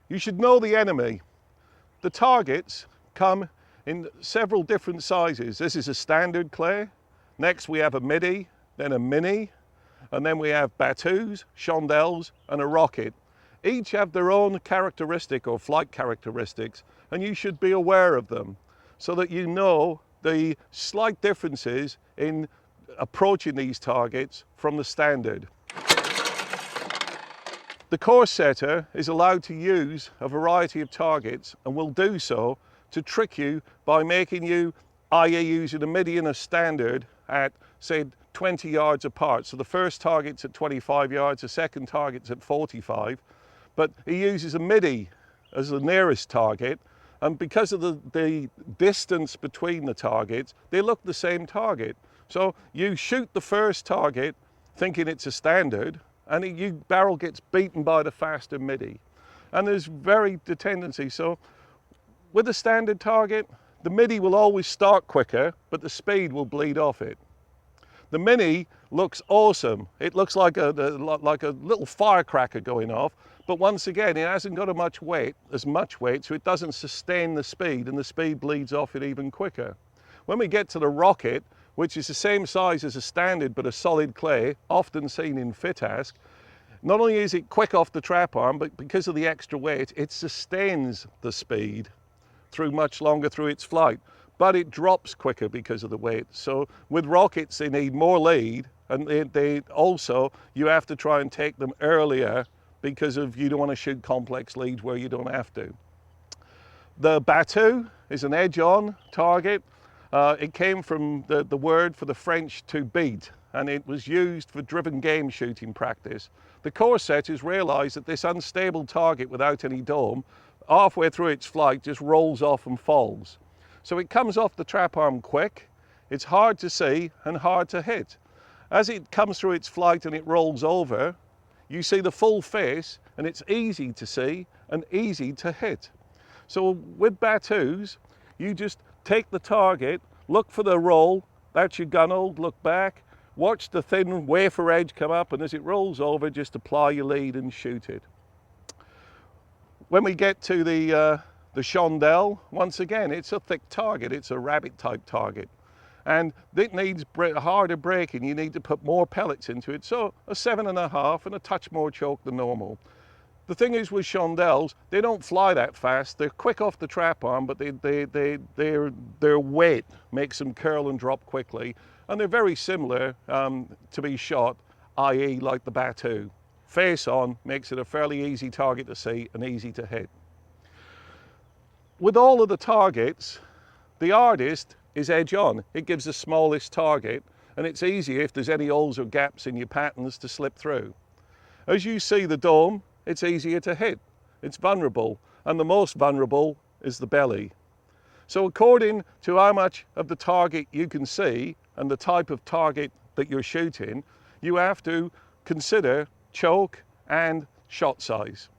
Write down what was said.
You should know the enemy. The targets come in several different sizes. This is a standard clay. Next we have a midi, then a mini, and then we have battus, chandelles, and a rocket. Each have their own characteristic or flight characteristics, and you should be aware of them so that you know the slight differences in approaching these targets from the standard. The course setter is allowed to use a variety of targets and will do so to trick you by making you, i.e. using a midi and a standard at, say, 20 yards apart. So the first target's at 25 yards, the second target's at 45, but he uses a midi as the nearest target, and because of the distance between the targets, they look the same target. So you shoot the first target thinking it's a standard, and your barrel gets beaten by the faster midi. And there's very the tendency. So with a standard target, the midi will always start quicker, but the speed will bleed off it. The mini looks awesome. It looks like a little firecracker going off, but once again, it hasn't got as much weight, so it doesn't sustain the speed, and the speed bleeds off it even quicker. When we get to the rocket, which is the same size as a standard but a solid clay, often seen in FITASC, not only is it quick off the trap arm, but because of the extra weight, it sustains the speed through much longer through its flight, but it drops quicker because of the weight. So with rockets, they need more lead, and they also, you have to try and take them earlier because of you don't want to shoot complex leads where you don't have to. The battu is an edge-on target. It came from the word for the French to beat, and it was used for driven game shooting practice. The course setters realized that this unstable target without any dome, halfway through its flight, just rolls off and falls. So it comes off the trap arm quick, it's hard to see and hard to hit. As it comes through its flight and it rolls over, you see the full face, and it's easy to see and easy to hit. So with battus, you just take the target, look for the roll, that's your gun hold, look back, watch the thin wafer edge come up, and as it rolls over, just apply your lead and shoot it. When we get to the Chandelle, once again, it's a thick target, it's a rabbit type target. And it needs harder braking, you need to put more pellets into it, so a 7.5 and a touch more choke than normal. The thing is with Chandelles, they don't fly that fast. They're quick off the trap arm, but their weight makes them curl and drop quickly. And they're very similar to be shot, i.e. like the battu. Face on makes it a fairly easy target to see and easy to hit. With all of the targets, the hardest is edge on. It gives the smallest target, and it's easier if there's any holes or gaps in your patterns to slip through. As you see the dome, it's easier to hit. It's vulnerable, and the most vulnerable is the belly. So according to how much of the target you can see and the type of target that you're shooting, you have to consider choke and shot size.